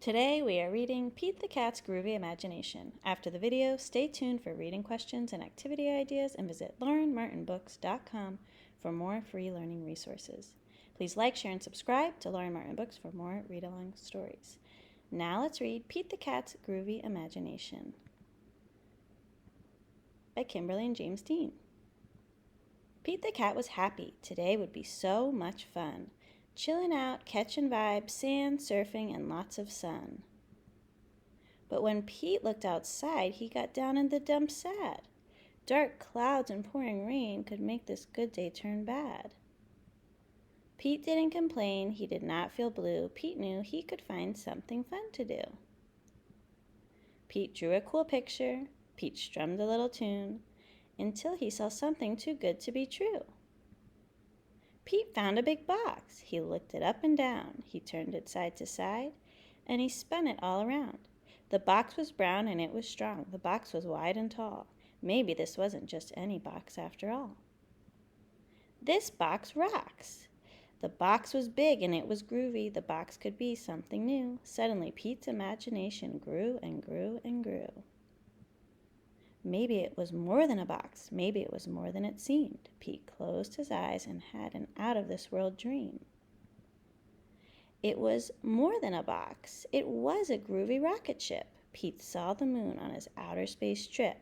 Today we are reading Pete the Cat's Groovy Imagination. After the video, stay tuned for reading questions and activity ideas and visit laurenmartinbooks.com for more free learning resources. Please like, share, and subscribe to Lauren Martin Books for more read-along stories. Now let's read Pete the Cat's Groovy Imagination by Kimberly and James Dean. Pete the Cat was happy. Today would be so much fun. Chilling out, catching vibes, sand, surfing, and lots of sun. But when Pete looked outside, he got down in the dumps sad. Dark clouds and pouring rain could make this good day turn bad. Pete didn't complain, he did not feel blue. Pete knew he could find something fun to do. Pete drew a cool picture. Pete strummed a little tune until he saw something too good to be true. Pete found a big box. He looked it up and down. He turned it side to side, and he spun it all around. The box was brown and it was strong. The box was wide and tall. Maybe this wasn't just any box after all. This box rocks. The box was big and it was groovy. The box could be something new. Suddenly, Pete's imagination grew and grew and grew. Maybe it was more than a box. Maybe it was more than it seemed. Pete closed his eyes and had an out-of-this-world dream. It was more than a box. It was a groovy rocket ship. Pete saw the moon on his outer space trip.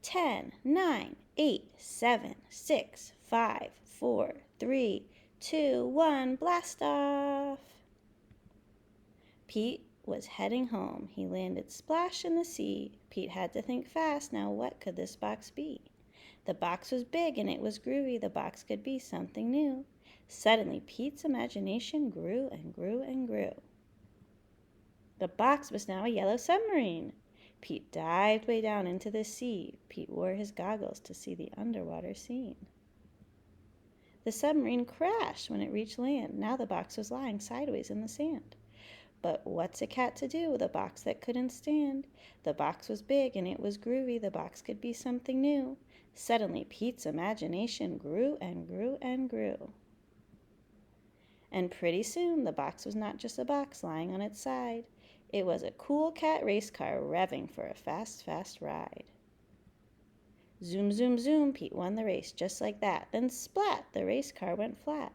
10, 9, 8, 7, 6, 5, 4, 3, 2, 1, blast off! Pete was heading home. He landed splash in the sea. Pete had to think fast. Now what could this box be? The box was big and it was groovy. The box could be something new. Suddenly, Pete's imagination grew and grew and grew. The box was now a yellow submarine. Pete dived way down into the sea. Pete wore his goggles to see the underwater scene. The submarine crashed when it reached land. Now the box was lying sideways in the sand. But what's a cat to do with a box that couldn't stand? The box was big and it was groovy. The box could be something new. Suddenly, Pete's imagination grew and grew and grew. And pretty soon, the box was not just a box lying on its side. It was a cool cat race car revving for a fast, fast ride. Zoom, zoom, zoom, Pete won the race just like that. Then splat, the race car went flat.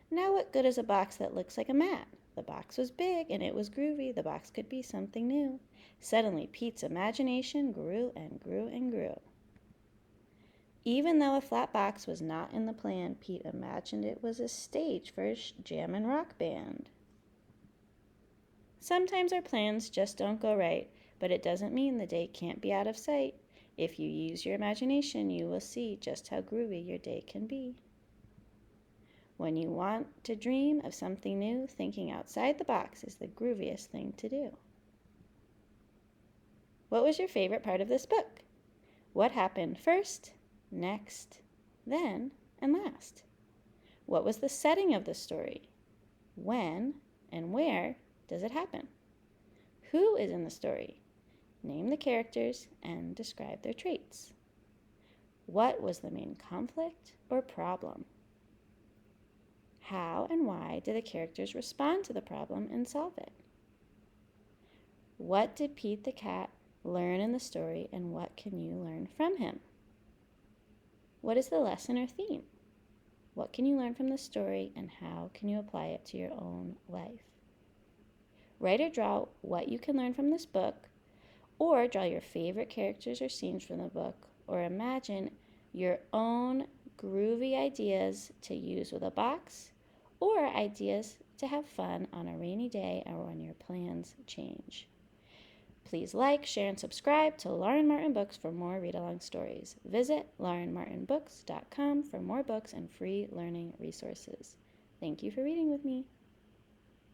Now what good is a box that looks like a mat? The box was big and it was groovy. The box could be something new. Suddenly, Pete's imagination grew and grew and grew. Even though a flat box was not in the plan, Pete imagined it was a stage for his jam and rock band. Sometimes our plans just don't go right, but it doesn't mean the day can't be out of sight. If you use your imagination, you will see just how groovy your day can be. When you want to dream of something new, thinking outside the box is the grooviest thing to do. What was your favorite part of this book? What happened first, next, then, and last? What was the setting of the story? When and where does it happen? Who is in the story? Name the characters and describe their traits. What was the main conflict or problem? How and why did the characters respond to the problem and solve it? What did Pete the Cat learn in the story, and what can you learn from him? What is the lesson or theme? What can you learn from the story, and how can you apply it to your own life? Write or draw what you can learn from this book, or draw your favorite characters or scenes from the book, or imagine your own groovy ideas to use with a box, or ideas to have fun on a rainy day or when your plans change. Please like, share, and subscribe to Lauren Martin Books for more read-along stories. Visit laurenmartinbooks.com for more books and free learning resources. Thank you for reading with me.